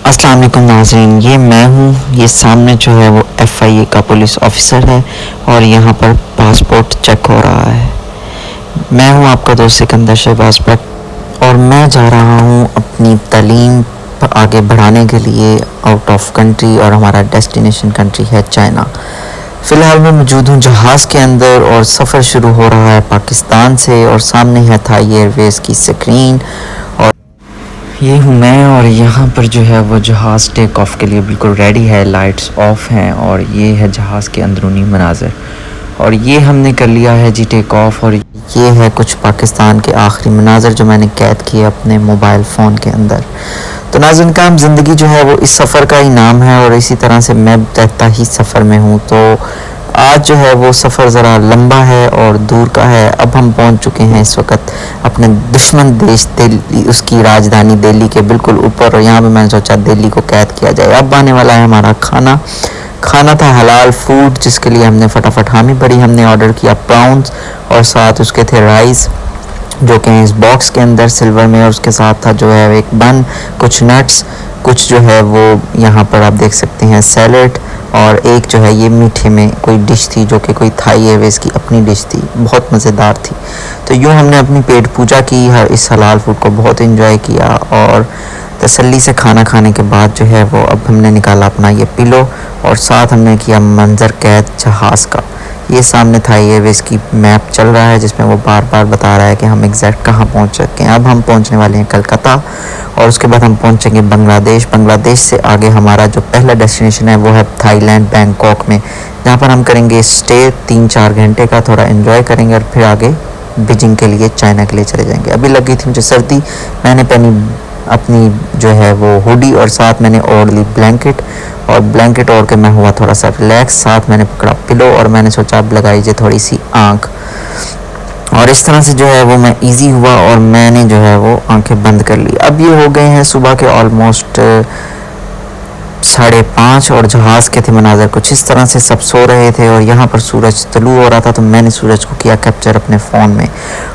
अस्सलाम वालेकुम नाज़रीन, ये मैं हूँ। ये सामने जो है वो FIA का पुलिस ऑफिसर है और यहाँ पर पासपोर्ट चेक हो रहा है। मैं हूँ आपका दोस्त सिकंदर शहबाज भट्ट और मैं जा रहा हूँ अपनी तालीम आगे बढ़ाने के लिए आउट ऑफ कंट्री, और हमारा डेस्टिनेशन कंट्री है चाइना। फ़िलहाल मैं मौजूद हूँ जहाज़ के अंदर और सफ़र शुरू हो रहा है पाकिस्तान से, और सामने है थाई एयरवेज़ की स्क्रीन और ये हूँ मैं। और यहाँ पर जो है वो जहाज़ टेक ऑफ के लिए बिल्कुल रेडी है, लाइट्स ऑफ हैं और ये है जहाज़ के अंदरूनी मनाज़र। और ये हमने कर लिया है जी टेक ऑफ, और ये है कुछ पाकिस्तान के आखिरी मनाज़र जो मैंने कैद किए अपने मोबाइल फ़ोन के अंदर। तो नाज़रीन काम ज़िंदगी जो है वो इस सफ़र का ही नाम है, और इसी तरह से मैं रहता ही सफ़र में हूँ। तो आज जो है वो सफ़र ज़रा लंबा है और दूर का है। अब हम पहुँच चुके हैं इस वक्त अपने दुश्मन देश दिल्ली, उसकी राजधानी दिल्ली के बिल्कुल ऊपर, और यहाँ पे मैंने सोचा दिल्ली को कैद किया जाए। अब आने वाला है हमारा खाना था हलाल फूड, जिसके लिए हमने फटाफट हामी भरी। हमने ऑर्डर किया प्राउंस और साथ उसके थे राइस जो कि इस बॉक्स के अंदर सिल्वर में, और उसके साथ था जो है एक बन, कुछ नट्स, कुछ जो है वो यहाँ पर आप देख सकते हैं सैलड, और एक जो है ये मीठे में कोई डिश थी जो कि कोई थाई एयरवेज़ की अपनी डिश थी, बहुत मज़ेदार थी। तो यूँ हमने अपनी पेट पूजा की, इस हलाल फूड को बहुत एंजॉय किया, और तसल्ली से खाना खाने के बाद जो है वो अब हमने निकाला अपना ये पिलो, और साथ हमने किया मंजर कैद जहाज़ का। ये सामने थाई एयरवेज़ की मैप चल रहा है जिसमें वो बार बार बता रहा है कि हम एग्जैक्ट कहाँ पहुँच चुके हैं। अब हम पहुँचने वाले हैं कलकत्ता, और उसके बाद हम पहुँचेंगे बांग्लादेश से आगे हमारा जो पहला डेस्टिनेशन है वो है थाईलैंड, बैंकॉक में, जहाँ पर हम करेंगे स्टे 3-4 घंटे का, थोड़ा एंजॉय करेंगे और फिर आगे बीजिंग के लिए, चाइना के लिए चले जाएंगे। अभी लगी थी मुझे सर्दी, मैंने पहनी अपनी जो है वो हुडी, और साथ मैंने ओढ़ ली ब्लैंकेट ओढ़ के मैं हुआ थोड़ा सा रिलैक्स। साथ मैंने पकड़ा पिलो और मैंने सोचा अब लगाई जाए थोड़ी सी आँख, और इस तरह से जो है वो मैं इजी हुआ और मैंने जो है वो आंखें बंद कर ली। अब ये हो गए हैं सुबह के ऑलमोस्ट 5:30, और जहाज़ के थे मनाज़र कुछ इस तरह से, सब सो रहे थे और यहाँ पर सूरज तुलू हो रहा था, तो मैंने सूरज को किया कैप्चर अपने फ़ोन में।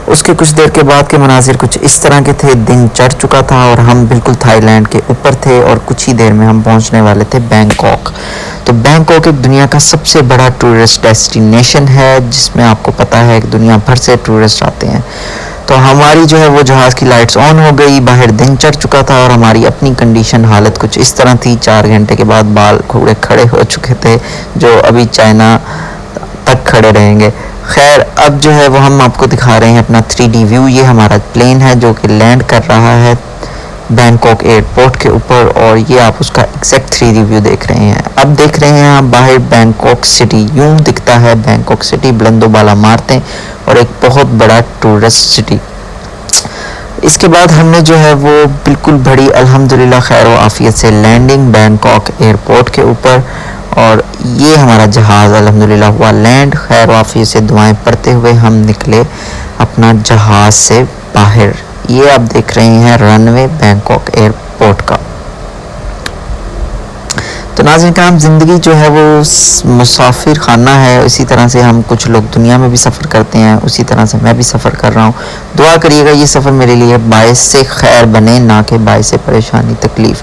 उसके कुछ देर के बाद के मनाज़िर कुछ इस तरह के थे, दिन चढ़ चुका था और हम बिल्कुल थाईलैंड के ऊपर थे, और कुछ ही देर में हम पहुँचने वाले थे बैंकॉक। तो बैंकॉक एक दुनिया का सबसे बड़ा टूरिस्ट डेस्टिनेशन है, जिसमें आपको पता है कि दुनिया भर से टूरिस्ट आते हैं। तो हमारी जो है वो जहाज़ की लाइट्स ऑन हो गई, बाहर दिन चढ़ चुका था, और हमारी अपनी कंडीशन हालत कुछ इस तरह थी। 4 घंटे के बाद बाल घोड़े खड़े हो चुके थे, जो अभी चाइना तक खड़े रहेंगे। खैर अब जो है वो हम आपको दिखा रहे हैं अपना 3D व्यू। ये हमारा प्लेन है जो कि लैंड कर रहा है बैंकॉक एयरपोर्ट के ऊपर, और ये आप उसका एग्जैक्ट 3D व्यू देख रहे हैं। अब देख रहे हैं आप बाहर बैंकॉक सिटी, यूं दिखता है बैंकॉक सिटी, बुलंदो बाला इमारतें और एक बहुत बड़ा टूरिस्ट सिटी। इसके बाद हमने जो है वो बिल्कुल बड़ी अल्हम्दुलिल्लाह खैर व आफियत से लैंडिंग बैंकॉक एयरपोर्ट के ऊपर, और ये हमारा जहाज़ अल्हम्दुलिल्लाह हुआ लैंड। खैर व आफियत से दुआएं पढ़ते हुए हम निकले अपना जहाज़ से बाहर। ये आप देख रहे हैं रनवे बैंकॉक एयरपोर्ट का। तो नाज़रीन काम ज़िंदगी जो है वो मुसाफिर खाना है, इसी तरह से हम कुछ लोग दुनिया में भी सफ़र करते हैं, उसी तरह से मैं भी सफ़र कर रहा हूँ। दुआ करिएगा ये सफ़र मेरे लिए बायस से खैर बने, ना कि बायस से परेशानी तकलीफ़।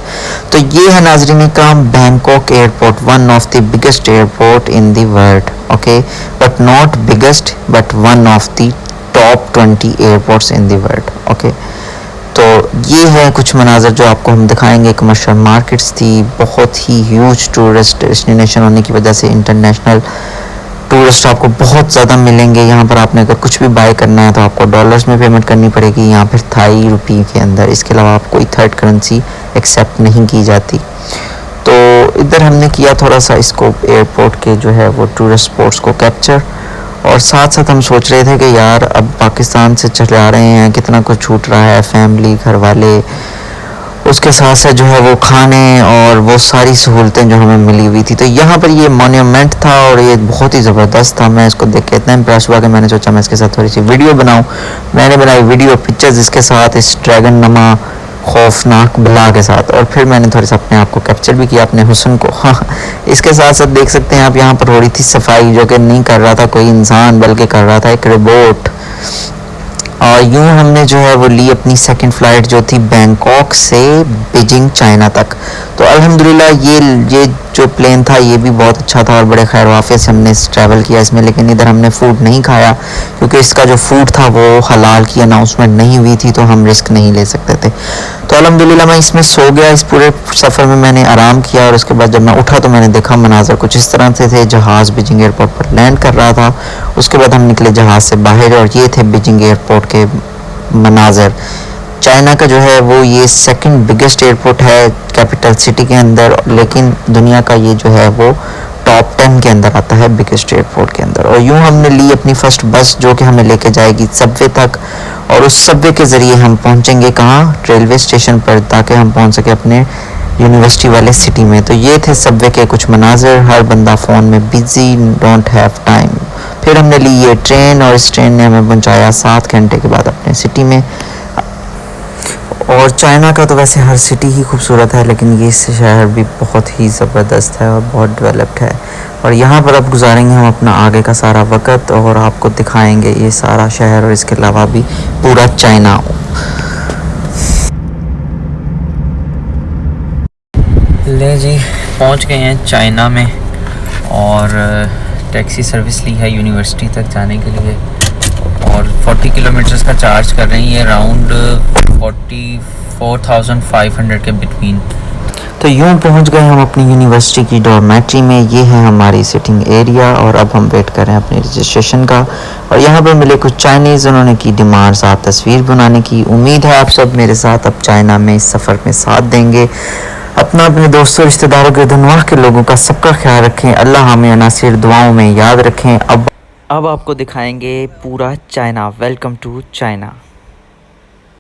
तो ये है नाज़रीन काम Bangkok airport, one of the biggest airport in the world, okay, but not biggest but one of the top 20 airports in the world, okay. तो ये है कुछ मनाज़र जो आपको हम दिखाएंगे। कमर्शियल मार्केट्स थी, बहुत ही ह्यूज टूरिस्ट डेस्टिनेशन होने की वजह से इंटरनेशनल टूरिस्ट आपको बहुत ज़्यादा मिलेंगे। यहाँ पर आपने अगर कुछ भी बाय करना है तो आपको डॉलर्स में पेमेंट करनी पड़ेगी, यहाँ फिर थाई रुपये के अंदर। इसके अलावा आप कोई थर्ड करेंसी एक्सेप्ट नहीं की जाती। तो इधर हमने किया थोड़ा सा इसको एयरपोर्ट के जो है वो टूरिस्ट स्पॉट्स को कैप्चर, और साथ साथ हम सोच रहे थे कि यार अब पाकिस्तान से चले आ रहे हैं, कितना कुछ छूट रहा है, फैमिली, घर वाले, उसके साथ साथ जो है वो खाने और वो सारी सहूलतें जो हमें मिली हुई थी। तो यहाँ पर ये मोन्यूमेंट था और ये बहुत ही ज़बरदस्त था। मैं इसको देख के इतना इम्प्रेस हुआ कि मैंने सोचा मैं इसके साथ थोड़ी सी वीडियो बनाऊँ। मैंने बनाई वीडियो पिक्चर्स इसके साथ, इस ड्रैगन नमा खौफनाक बला के साथ, और फिर मैंने थोड़ा सा अपने आप को कैप्चर भी किया, अपने हुस्न को। हाँ, इसके साथ साथ देख सकते हैं आप यहाँ पर हो रही थी सफाई, जो कि नहीं कर रहा था कोई इंसान बल्कि कर रहा था एक रोबोट। और यूँ हमने जो है वो ली अपनी सेकंड फ़्लाइट जो थी बैंकॉक से बीजिंग चाइना तक। तो अल्हम्दुलिल्लाह ये जो प्लेन था ये भी बहुत अच्छा था और बड़े खैर वाफियत से हमने ट्रैवल किया इसमें। लेकिन इधर हमने फ़ूड नहीं खाया क्योंकि इसका जो फ़ूड था वो हलाल की अनाउंसमेंट नहीं हुई थी, तो हम रिस्क नहीं ले सकते थे। तो अल्हम्दुलिल्लाह मैं इसमें सो गया। इस पूरे सफ़र में मैंने आराम किया और उसके बाद जब मैं उठा तो मैंने देखा मनाज़र कुछ इस तरह से थे। जहाज़ बीजिंग एयरपोर्ट पर लैंड कर रहा था। उसके बाद हम निकले जहाज़ से बाहर और ये थे बीजिंग एयरपोर्ट के मनाज़र। चाइना का जो है वो ये सेकंड बिगेस्ट एयरपोर्ट है कैपिटल सिटी के अंदर, लेकिन दुनिया का ये जो है वो टॉप 10 के अंदर आता है बिगेस्ट एयरपोर्ट के अंदर। और यूँ हमने ली अपनी फ़र्स्ट बस जो कि हमें लेके जाएगी सबवे तक, और उस सबवे के ज़रिए हम पहुँचेंगे कहाँ, रेलवे स्टेशन पर, ताकि हम पहुँच सके अपने यूनिवर्सिटी वाले सिटी में। तो ये थे सबवे के कुछ मनाज़र। हर बंदा फ़ोन में बिज़ी, डोंट हैव टाइम। फिर हमने ली ये ट्रेन और इस ट्रेन ने हमें पहुँचाया 7 घंटे के बाद अपने सिटी में। और चाइना का तो वैसे हर सिटी ही खूबसूरत है, लेकिन ये शहर भी बहुत ही ज़बरदस्त है और बहुत डेवलप्ड है। और यहाँ पर अब गुजारेंगे हम अपना आगे का सारा वक्त और आपको दिखाएंगे ये सारा शहर और इसके अलावा भी पूरा चाइना। ले जी, पहुँच गए हैं चाइना में और टैक्सी सर्विस ली है यूनिवर्सिटी तक जाने के लिए और 40 किलोमीटर्स का चार्ज कर रही है, अराउंड 44,500 के बिटवीन। तो यूँ पहुँच गए हम अपनी यूनिवर्सिटी की डॉर्मेट्री में। ये है हमारी सिटिंग एरिया और अब हम वेट कर रहे हैं अपनी रजिस्ट्रेशन का। और यहाँ पर मिले कुछ चाइनीज़, उन्होंने की डिमांड्स आप तस्वीर बनाने की। उम्मीद है आप सब मेरे साथ अब चाइना में इस सफ़र में साथ देंगे। अपना अपने दोस्तों, रिश्तेदारों के, दुनिया के लोगों का सबका ख्याल रखें। अल्लाह हमें नासिर दुआओं में याद रखें। अब आपको दिखाएंगे पूरा चाइना। Welcome to China.